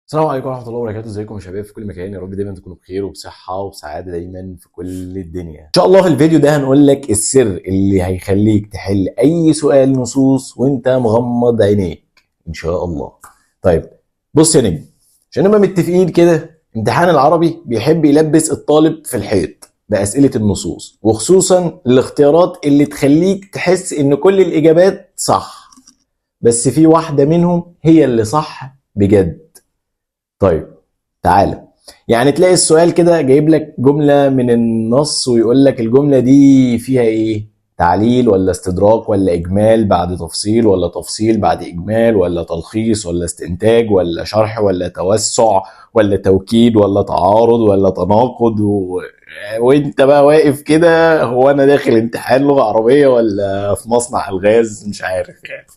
السلام عليكم ورحمة الله وبركاته، ازيكم يا شباب في كل مكان؟ يا رب دايما تكونوا بخير وبصحة وبسعادة دايما في كل الدنيا. ان شاء الله في الفيديو ده هنقول لك السر اللي هيخليك تحل اي سؤال نصوص وانت مغمض عينيك ان شاء الله. طيب بص يا نجم، عشان نبقى متفقين كده، امتحان العربي بيحب يلبس الطالب في الحيط بأسئلة النصوص، وخصوصا الاختيارات اللي تخليك تحس ان كل الاجابات صح، بس في واحدة منهم هي اللي صح بجد. طيب تعالى، يعني تلاقي السؤال كده جايب لك جملة من النص ويقول لك الجملة دي فيها ايه؟ تعليل ولا استدراك ولا اجمال بعد تفصيل ولا تفصيل بعد اجمال ولا تلخيص ولا استنتاج ولا شرح ولا توسع ولا توكيد ولا تعارض ولا تناقض وانت بقى واقف كده، هو انا داخل امتحان لغة عربية ولا في مصنع الغاز؟ مش عارف يعني.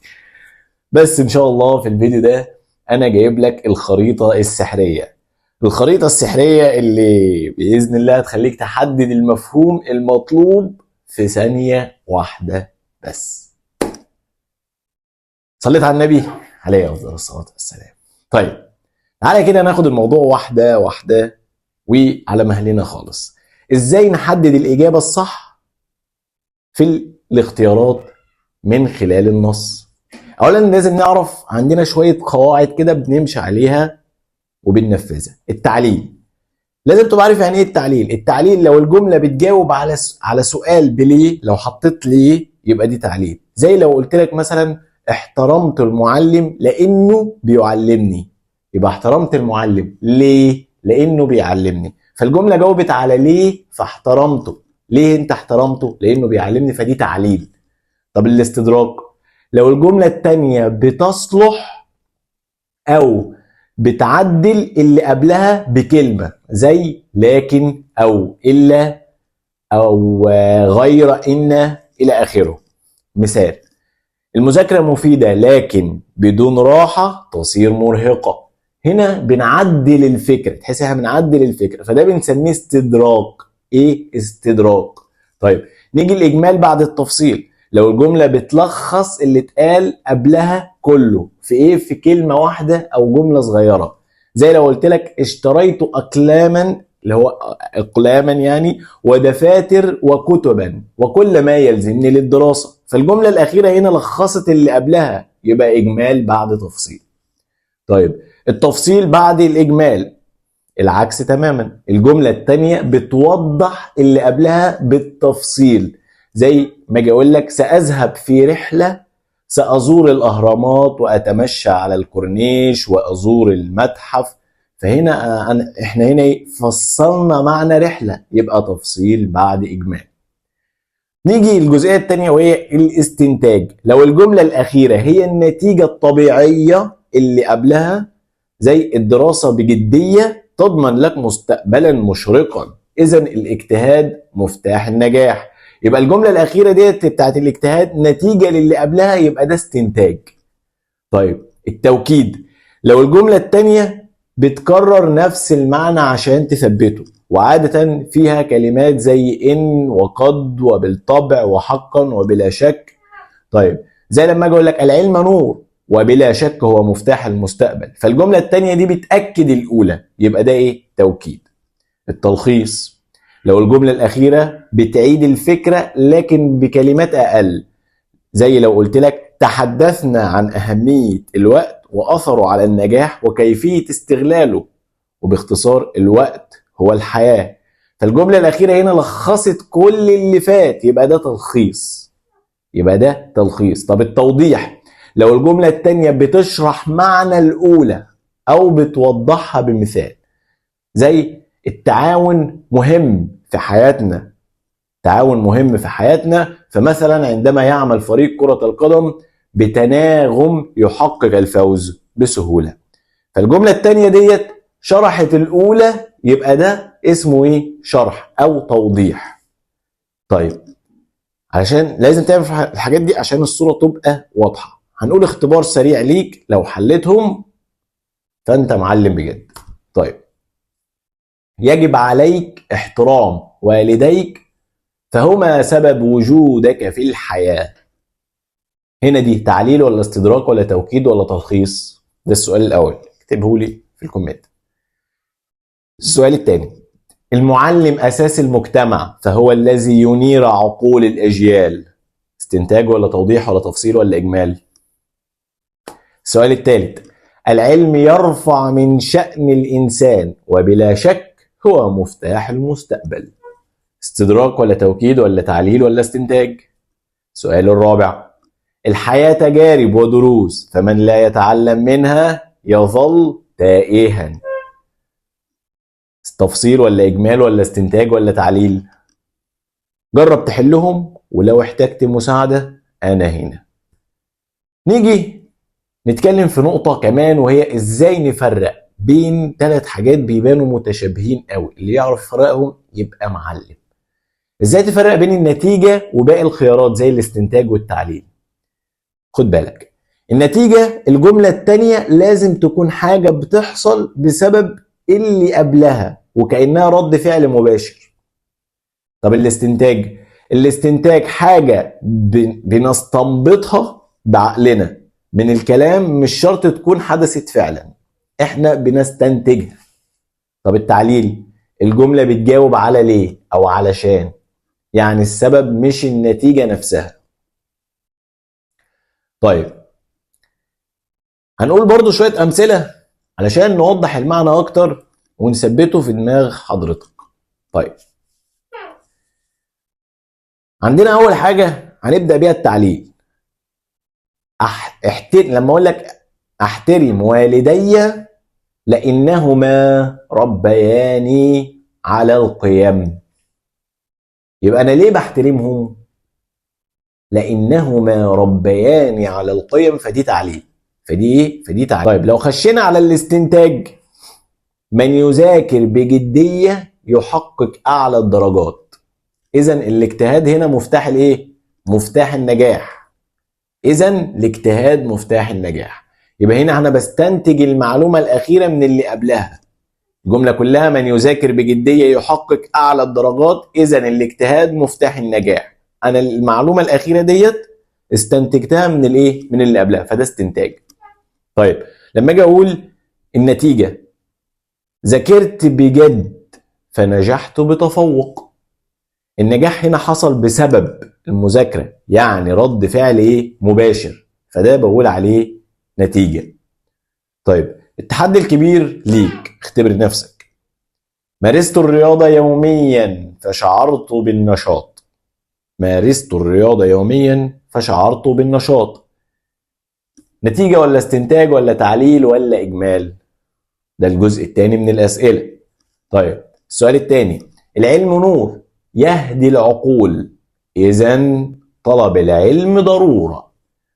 بس ان شاء الله في الفيديو ده انا جايب لك الخريطة السحرية، الخريطة السحرية اللي بإذن الله هتخليك تحدد المفهوم المطلوب في ثانية واحدة بس. صليت على النبي عليه أفضل الصلاة والسلام. طيب تعالى كده ناخد الموضوع واحدة واحدة وعلى مهلنا خالص. ازاي نحدد الإجابة الصح في الاختيارات من خلال النص؟ أولا لازم نعرف عندنا شوية قواعد كده بنمشي عليها وبننفذها. التعليل، لازم تبقى عارف يعني ايه التعليل. التعليل لو الجمله بتجاوب على سؤال بليه، لو حطيت ليه يبقى دي تعليل. زي لو قلت لك مثلا احترمت المعلم لانه بيعلمني، يبقى احترمت المعلم ليه؟ لانه بيعلمني. فالجمله جاوبت على ليه فاحترمته. ليه انت احترمته؟ لانه بيعلمني، فدي تعليل. طب الاستدراك، لو الجمله الثانيه بتصلح او بتعدل اللي قبلها بكلمة، زي لكن او الا او غير ان الى اخره. مثال: المذاكرة مفيدة لكن بدون راحة تصير مرهقة. هنا بنعدل الفكرة، تحس احنا بنعدل الفكرة، فده بنسميه استدراك. ايه استدراك؟ طيب نيجي الاجمال بعد التفصيل، لو الجملة بتلخص اللي اتقال قبلها كله في ايه؟ في كلمة واحدة او جملة صغيرة. زي لو قلت لك اشتريت اقلاما، اللي هو اقلاما يعني، ودفاتر وكتبا وكل ما يلزمني للدراسة. فالجملة الأخيرة هنا لخصت اللي قبلها، يبقى إجمال بعد تفصيل. طيب التفصيل بعد الإجمال العكس تماما، الجملة التانية بتوضح اللي قبلها بالتفصيل. زي ما اجي اقول لك سأذهب في رحلة، سأزور الأهرامات وأتمشى على الكورنيش وأزور المتحف. فهنا احنا هنا فصلنا معنى رحلة، يبقى تفصيل بعد إجمال. نيجي الجزئية التانية وهي الاستنتاج، لو الجملة الأخيرة هي النتيجة الطبيعية اللي قبلها، زي الدراسة بجدية تضمن لك مستقبلا مشرقا، إذا الاجتهاد مفتاح النجاح. يبقى الجملة الأخيرة ديت بتاعت الاجتهاد نتيجة للي قبلها، يبقى ده استنتاج. طيب التوكيد، لو الجملة التانية بتكرر نفس المعنى عشان تثبته، وعادة فيها كلمات زي إن وقد وبالطبع وحقا وبلا شك. طيب زي لما اجي اقول لك العلم نور وبلا شك هو مفتاح المستقبل، فالجملة التانية دي بتأكد الأولى، يبقى ده إيه؟ توكيد. التلخيص، لو الجملة الأخيرة بتعيد الفكرة لكن بكلمات أقل، زي لو قلت لك تحدثنا عن أهمية الوقت وأثره على النجاح وكيفية استغلاله، وباختصار الوقت هو الحياة. فالجملة الأخيرة هنا لخصت كل اللي فات، يبقى ده تلخيص. يبقى ده تلخيص. طب التوضيح، لو الجملة التانية بتشرح معنى الأولى أو بتوضحها بمثال، زي التعاون مهم في حياتنا، تعاون مهم في حياتنا، فمثلا عندما يعمل فريق كرة القدم بتناغم يحقق الفوز بسهولة. فالجملة التانية ديت شرحت الأولى، يبقى ده اسمه إيه؟ شرح أو توضيح. طيب علشان لازم تعمل الحاجات دي عشان الصورة تبقى واضحة، هنقول اختبار سريع ليك، لو حلتهم فأنت معلم بجد. طيب يجب عليك احترام والديك فهما سبب وجودك في الحياة. هنا دي تعليل ولا استدراك ولا توكيد ولا تلخيص؟ ده السؤال الأول، اكتبه لي في الكومنت. السؤال الثاني، المعلم أساس المجتمع فهو الذي ينير عقول الأجيال. استنتاج ولا توضيح ولا تفصيل ولا إجمال؟ السؤال الثالث، العلم يرفع من شأن الإنسان وبلا شك هو مفتاح المستقبل. استدراك ولا توكيد ولا تعليل ولا استنتاج؟ السؤال الرابع، الحياة تجارب ودروس فمن لا يتعلم منها يظل تائها. تفصيل ولا إجمال ولا استنتاج ولا تعليل؟ جرب تحلهم ولو احتجت مساعدة أنا هنا. نيجي نتكلم في نقطة كمان وهي إزاي نفرق بين 3 حاجات بيبانوا متشابهين قوي، اللي يعرف يفرقهم يبقى معلم. إزاي تفرق بين النتيجة وباقي الخيارات زي الاستنتاج والتعليل؟ خد بالك، النتيجة الجملة التانية لازم تكون حاجة بتحصل بسبب اللي قبلها وكأنها رد فعل مباشر. طب الاستنتاج حاجة بنستنبطها بعقلنا من الكلام، مش شرط تكون حدثت فعلا، احنا بنستنتجها. طب التعليل الجملة بتجاوب على ليه او علشان، يعني السبب مش النتيجة نفسها. طيب هنقول برضو شوية أمثلة علشان نوضح المعنى أكتر ونثبته في دماغ حضرتك. طيب عندنا أول حاجة هنبدأ بيها التعليل. لما أقول لك أحترم والدي لأنهما ربياني على القيم، يبقى أنا ليه بحترمهم؟ لأنهما ربياني على القيم، فدي تعليل. فدي تعليل. طيب لو خشينا على الاستنتاج، من يذاكر بجدية يحقق أعلى الدرجات. إذا الاجتهاد هنا مفتاح الإيه؟ مفتاح النجاح. إذا الاجتهاد مفتاح النجاح. يبقى هنا أنا بستنتج المعلومة الأخيرة من اللي قبلها. الجملة كلها من يذاكر بجدية يحقق أعلى الدرجات، إذا الاجتهاد مفتاح النجاح. أنا المعلومة الأخيرة ديت استنتجتها من الإيه؟ من اللي قبلها، فده استنتاج. طيب لما أجي أقول النتيجة، ذاكرت بجد فنجحت بتفوق. النجاح هنا حصل بسبب المذاكرة، يعني رد فعل ايه؟ مباشر، فده بقول عليه نتيجة. طيب التحدي الكبير ليك، اختبر نفسك. مارست الرياضة يوميا فشعرت بالنشاط. مارست الرياضة يوميا فشعرت بالنشاط. نتيجة ولا استنتاج ولا تعليل ولا إجمال؟ ده الجزء الثاني من الأسئلة. طيب السؤال الثاني، العلم نور يهدي العقول، إذا طلب العلم ضرورة.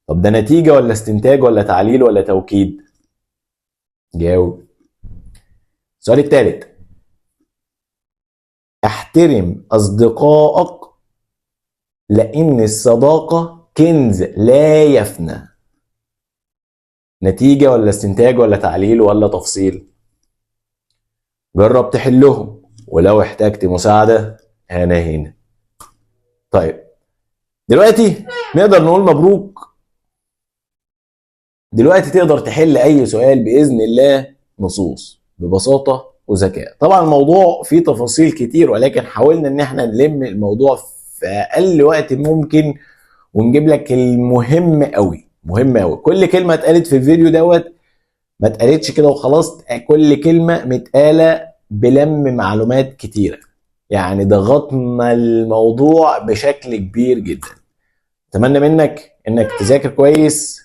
طب ده نتيجة ولا استنتاج ولا تعليل ولا توكيد؟ جاوب. السؤال الثالث، احترم أصدقائك لأن الصداقة كنز لا يفنى. نتيجة ولا استنتاج ولا تعليل ولا تفصيل؟ جرب تحلهم ولو احتجت مساعدة أنا هنا. طيب دلوقتي نقدر نقول مبروك. دلوقتي تقدر تحل أي سؤال بإذن الله نصوص ببساطة وذكاء. طبعا الموضوع فيه تفاصيل كتير، ولكن حاولنا إن احنا نلم الموضوع في أقل وقت ممكن ونجيب لك المهم قوي. مهم قوي. كل كلمة اتقالت في الفيديو دوت ما اتقالتش كده وخلاص، كل كلمة متقالة بلم معلومات كتيرة، يعني ضغطنا الموضوع بشكل كبير جدا. اتمنى منك انك تذاكر كويس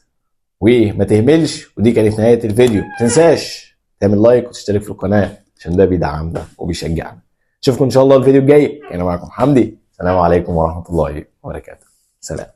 وما تهملش، ودي كانت نهاية الفيديو. متنساش تعمل لايك وتشترك في القناة عشان ده بيدعمنا وبيشجعنا. اشوفكم ان شاء الله الفيديو الجاي. كان معكم حمدي، السلام عليكم ورحمة الله وبركاته. سلام.